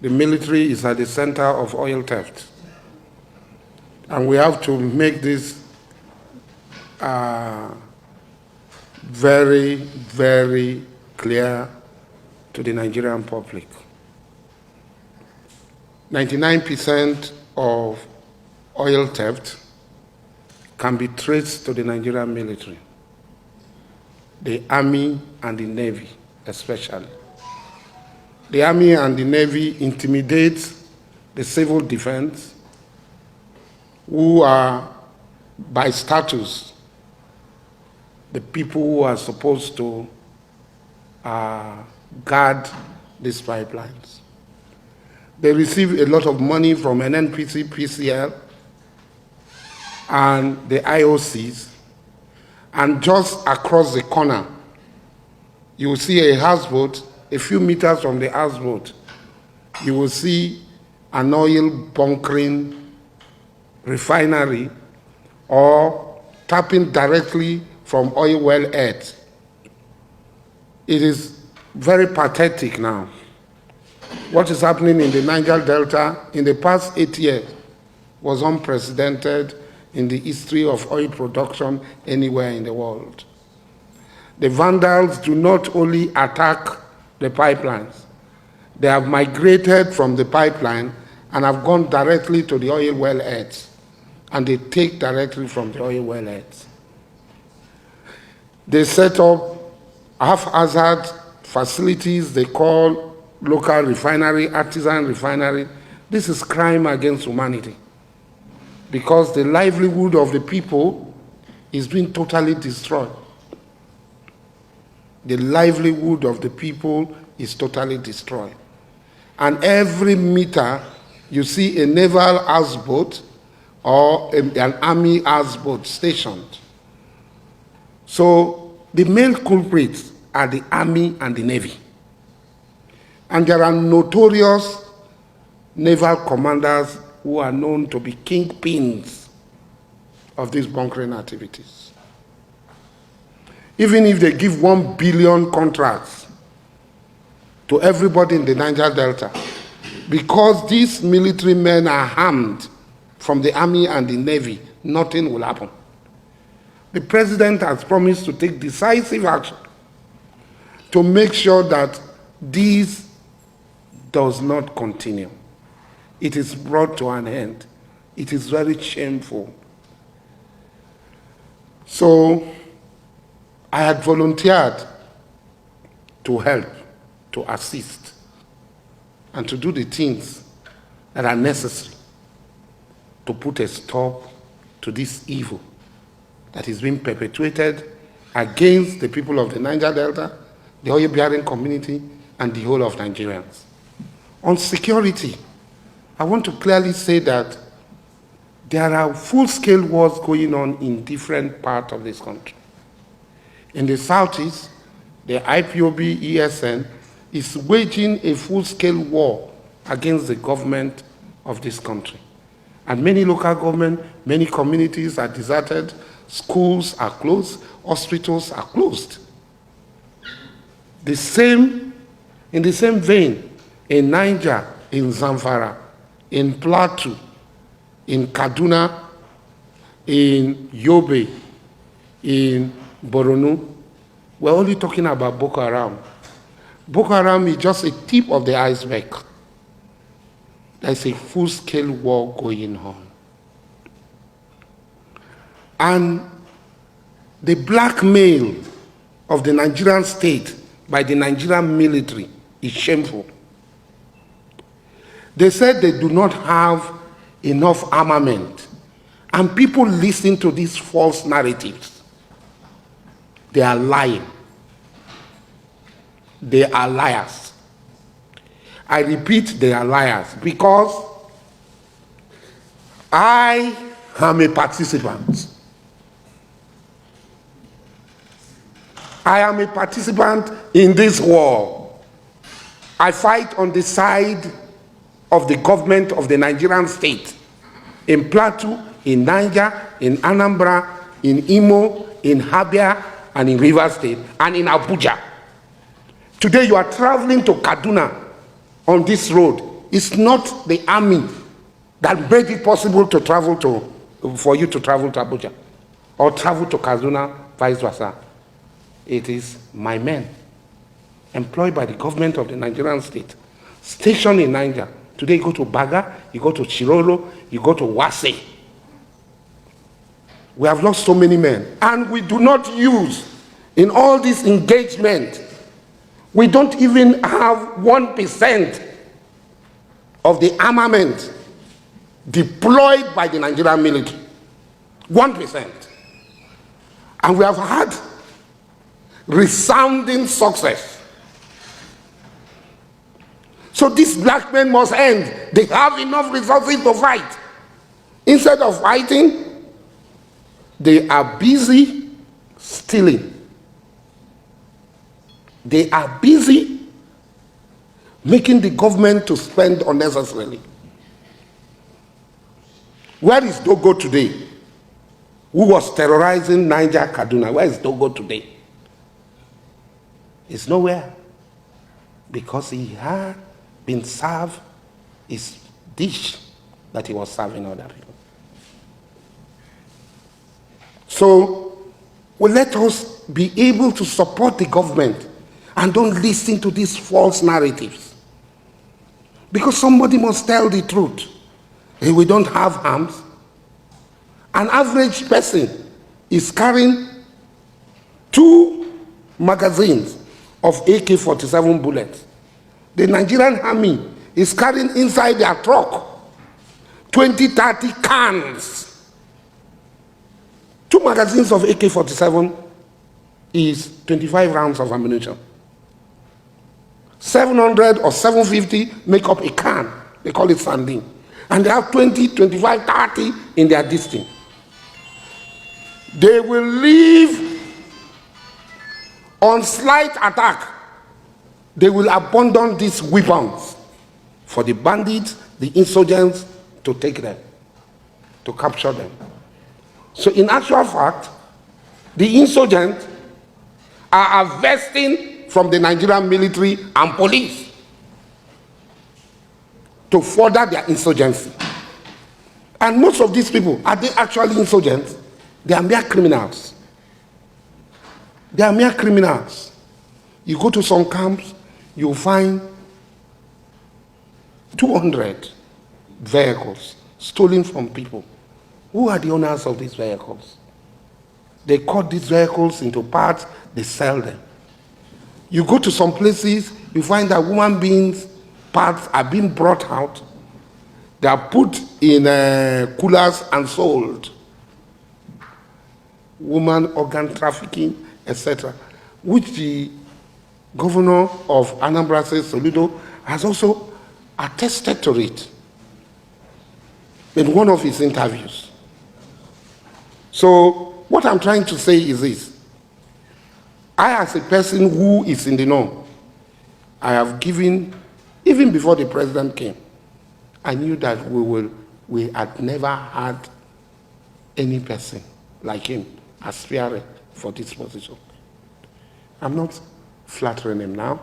the military is at the center of oil theft. And we have to make this very, very clear to the Nigerian public. 99% of oil theft can be traced to the Nigerian military, the Army and the Navy especially. The Army and the Navy intimidate the civil defense, who are by status the people who are supposed to guard these pipelines. They receive a lot of money from NNPC, PCL, and the IOCs, and just across the corner, you will see a houseboat. A few meters from the houseboat, you will see an oil bunkering refinery or tapping directly from oil well heads. It is very pathetic now. What is happening in the Niger Delta in the past 8 years was unprecedented in the history of oil production anywhere in the world. The vandals do not only attack the pipelines, they have migrated from the pipeline and have gone directly to the oil well heads, and they take directly from the oil well heads. They set up haphazard facilities they call local refinery, artisan refinery. This is crime against humanity, because the livelihood of the people is being totally destroyed. The livelihood of the people is totally destroyed. And every meter you see a naval houseboat or an army houseboat stationed. So the main culprits are the Army and the Navy. And there are notorious naval commanders who are known to be kingpins of these bunkering activities. Even if they give 1 billion contracts to everybody in the Niger Delta, because these military men are armed from the Army and the Navy, nothing will happen. The president has promised to take decisive action to make sure that this does not continue. It is brought to an end. It is very shameful. So I had volunteered to help, to assist, and to do the things that are necessary to put a stop to this evil that is being perpetuated against the people of the Niger Delta, the oil-bearing community, and the whole of Nigerians. On security, I want to clearly say that there are full-scale wars going on in different parts of this country. In the southeast, the IPOB ESN is waging a full-scale war against the government of this country. And many local governments, many communities are deserted, schools are closed, hospitals are closed. In the same vein, in Niger, in Zamfara, in Plateau, in Kaduna, in Yobe, in Borno, we're only talking about Boko Haram. Boko Haram is just a tip of the iceberg. There's a full-scale war going on. And the blackmail of the Nigerian state by the Nigerian military is shameful. They said they do not have enough armament, and people listen to these false narratives. They are lying. They are liars. I repeat, they are liars, because I am a participant. I am a participant in this war. I fight on the side of the government of the Nigerian state, in Plateau, in Niger, in Anambra, in Imo, in Abia, and in Rivers State, and in Abuja. Today you are traveling to Kaduna on this road. It's not the army that made it possible to travel for you to travel to Abuja or travel to Kaduna, vice versa. It is my men employed by the government of the Nigerian state, stationed in Niger. Today you go to Baga, you go to Chirolo, you go to Wase. We have lost so many men, and we do not use in all this engagement. We don't even have 1% of the armament deployed by the Nigerian military. 1%. And we have had resounding success. So these black men must end. They have enough resources to fight. Instead of fighting, they are busy stealing. They are busy making the government to spend unnecessarily. Where is Dogo today? Who was terrorizing Niger, Kaduna? Where is Dogo today? He's nowhere. Because he had been served his dish that he was serving other people. So, well, let us be able to support the government and don't listen to these false narratives. Because somebody must tell the truth. If we don't have arms, an average person is carrying 2 magazines of AK-47 bullets. The Nigerian army is carrying inside their truck 20, 30 cans. 2 magazines of AK-47 is 25 rounds of ammunition. 700 or 750 make up a can. They call it sardine. And they have 20, 25, 30 in their distance. They will leave on slight attack. They will abandon these weapons for the bandits, the insurgents to take them, to capture them. So in actual fact, the insurgents are harvesting from the Nigerian military and police to further their insurgency. And most of these people, are they actually insurgents? They are mere criminals. They are mere criminals. You go to some camps, you'll find 200 vehicles stolen from people. Who are the owners of these vehicles? They cut these vehicles into parts, they sell them. You go to some places, you find that human beings' parts are being brought out, they are put in coolers and sold. Woman organ trafficking, etc., which the governor of Anambra State, Soludo, has also attested to it in one of his interviews. So what I'm trying to say is this. I, as a person who is in the know, I have given, even before the president came, I knew that we had never had any person like him aspiring for this position. I'm not flattering him now.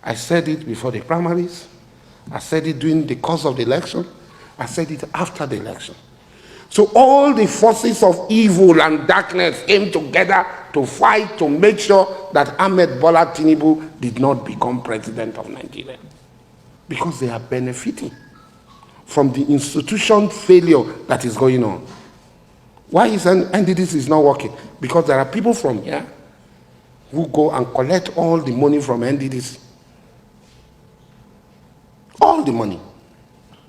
I said it before the primaries. I said it during the course of the election. I said it after the election. So all the forces of evil and darkness came together to fight to make sure that Ahmed Bola Tinubu did not become president of Nigeria. Because they are benefiting from the institution failure that is going on. Why is NDDC not working? Because there are people from here who go and collect all the money from NDDC. All the money.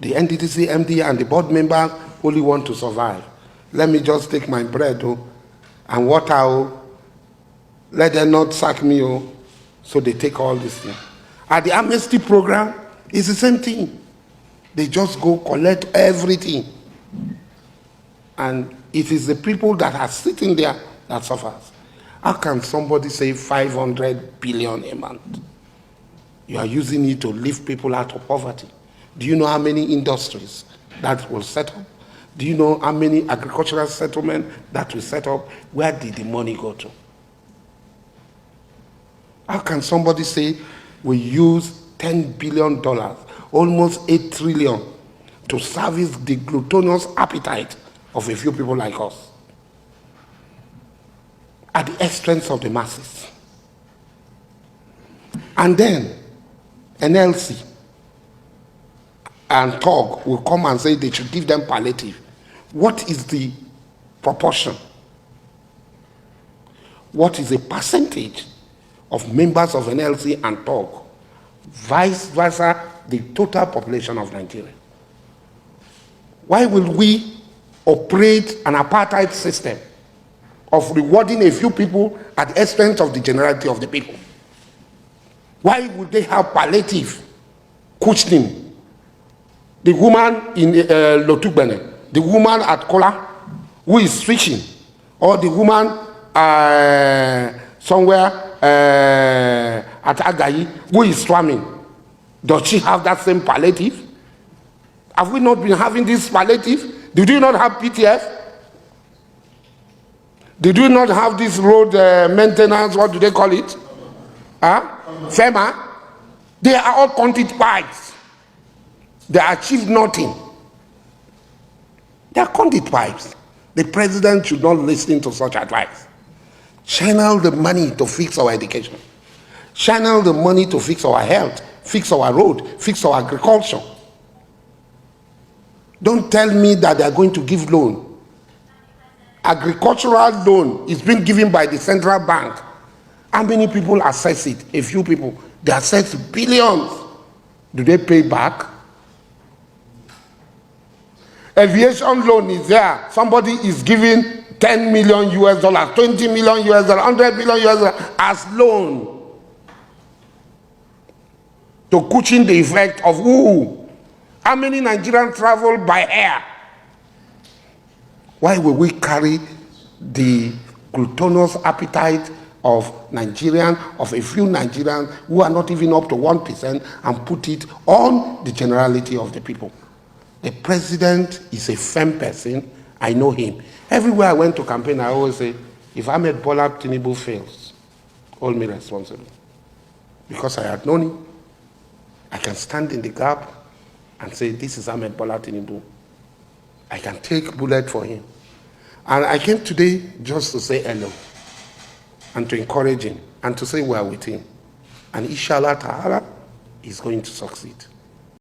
The NDDC MD and the board members only want to survive. Let me just take my bread and water. Let them not sack me. So they take all this thing. At the amnesty program, it's the same thing. They just go collect everything. And it is the people that are sitting there that suffers. How can somebody say 500 billion a month? You are using it to lift people out of poverty. Do you know how many industries that will set up? Do you know how many agricultural settlements that will set up? Where did the money go to? How can somebody say we use $10 billion, almost $8 trillion, to service the gluttonous appetite of a few people like us, at the expense of the masses. And then NLC and TOG will come and say they should give them palliative. What is the proportion? What is the percentage of members of NLC and TOG, vice versa the total population of Nigeria? Why will we operate an apartheid system of rewarding a few people at the expense of the generality of the people? Why would they have palliative cushioning? The woman in Lotugbene, the woman at Kola who is switching, or the woman somewhere at Agayi who is swimming, does she have that same palliative? Have we not been having this palliative? Did we not have PTF? Did we not have this road maintenance, what do they call it? FEMA? They are all conduit pipes. They achieved nothing. They are conduit pipes. The president should not listen to such advice. Channel the money to fix our education. Channel the money to fix our health, fix our road, fix our agriculture. Don't tell me that they are going to give loan. Agricultural loan is being given by the central bank. How many people access it? A few people. They access billions. Do they pay back? Aviation loan is there. Somebody is giving $10 million US, $20 million US, $100 million US as loan to cushion the effect of who? How many Nigerians travel by air? Why will we carry the gluttonous appetite of Nigerians, of a few Nigerians who are not even up to 1%, and put it on the generality of the people? The president is a firm person. I know him. Everywhere I went to campaign, I always say, if Ahmed Bola Tinubu fails, hold me responsible. Because I had known him. I can stand in the gap and say, this is Ahmed Bola Tinubu. I can take bullet for him. And I came today just to say hello and to encourage him and to say we are with him. And inshallah ta'ala, he's going to succeed.